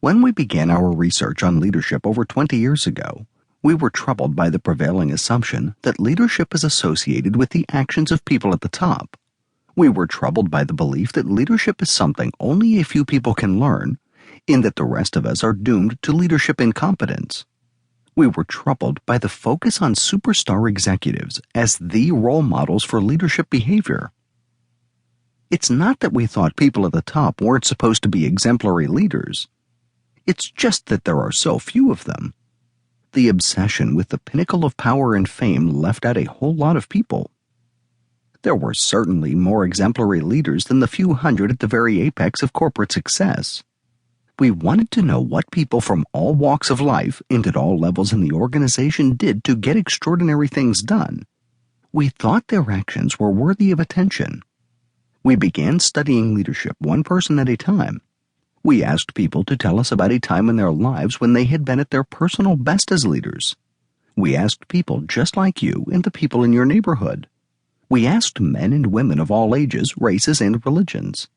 When we began our research on leadership over 20 years ago, we were troubled by the prevailing assumption that leadership is associated with the actions of people at the top. We were troubled by the belief that leadership is something only a few people can learn, and that the rest of us are doomed to leadership incompetence. We were troubled by the focus on superstar executives as the role models for leadership behavior. It's not that we thought people at the top weren't supposed to be exemplary leaders. It's just that there are so few of them. The obsession with the pinnacle of power and fame left out a whole lot of people. There were certainly more exemplary leaders than the few hundred at the very apex of corporate success. We wanted to know what people from all walks of life and at all levels in the organization did to get extraordinary things done. We thought their actions were worthy of attention. We began studying leadership one person at a time. We asked people to tell us about a time in their lives when they had been at their personal best as leaders. We asked people just like you and the people in your neighborhood. We asked men and women of all ages, races, and religions.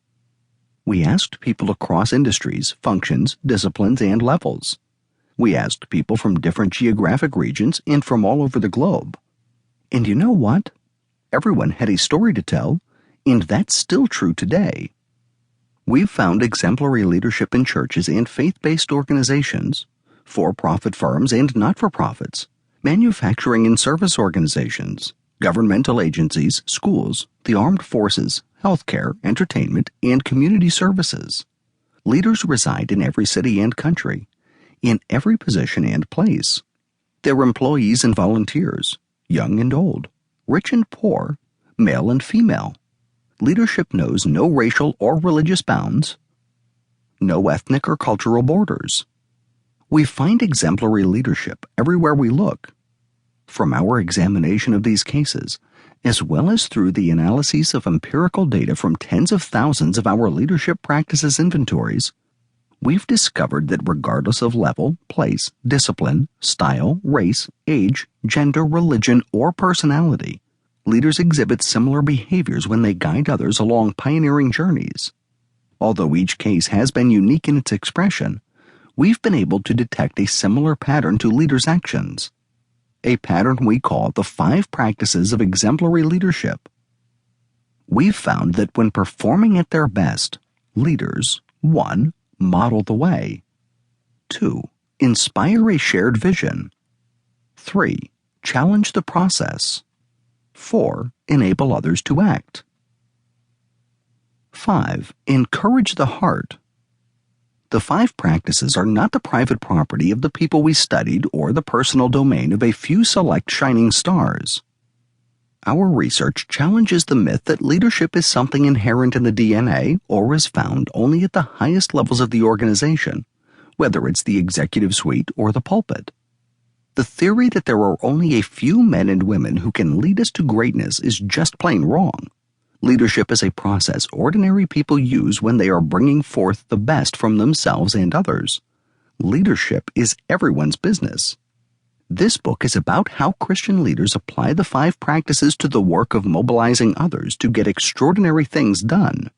We asked people across industries, functions, disciplines, and levels. We asked people from different geographic regions and from all over the globe. And you know what? Everyone had a story to tell, and that's still true today. We've found exemplary leadership in churches and faith-based organizations, for-profit firms and not-for-profits, manufacturing and service organizations, governmental agencies, schools, the armed forces, healthcare, entertainment, and community services. Leaders reside in every city and country, in every position and place. They're employees and volunteers, young and old, rich and poor, male and female. Leadership knows no racial or religious bounds, no ethnic or cultural borders. We find exemplary leadership everywhere we look. From our examination of these cases, as well as through the analyses of empirical data from tens of thousands of our leadership practices inventories, we've discovered that regardless of level, place, discipline, style, race, age, gender, religion, or personality, leaders exhibit similar behaviors when they guide others along pioneering journeys. Although each case has been unique in its expression, we've been able to detect a similar pattern to leaders' actions, a pattern we call the 5 practices of exemplary leadership. We've found that when performing at their best, leaders 1. Model the way, 2. Inspire a shared vision, 3. Challenge the process, 4. Enable others to act. 5. Encourage the heart. The 5 practices are not the private property of the people we studied or the personal domain of a few select shining stars. Our research challenges the myth that leadership is something inherent in the DNA or is found only at the highest levels of the organization, whether it's the executive suite or the pulpit. The theory that there are only a few men and women who can lead us to greatness is just plain wrong. Leadership is a process ordinary people use when they are bringing forth the best from themselves and others. Leadership is everyone's business. This book is about how Christian leaders apply the 5 practices to the work of mobilizing others to get extraordinary things done.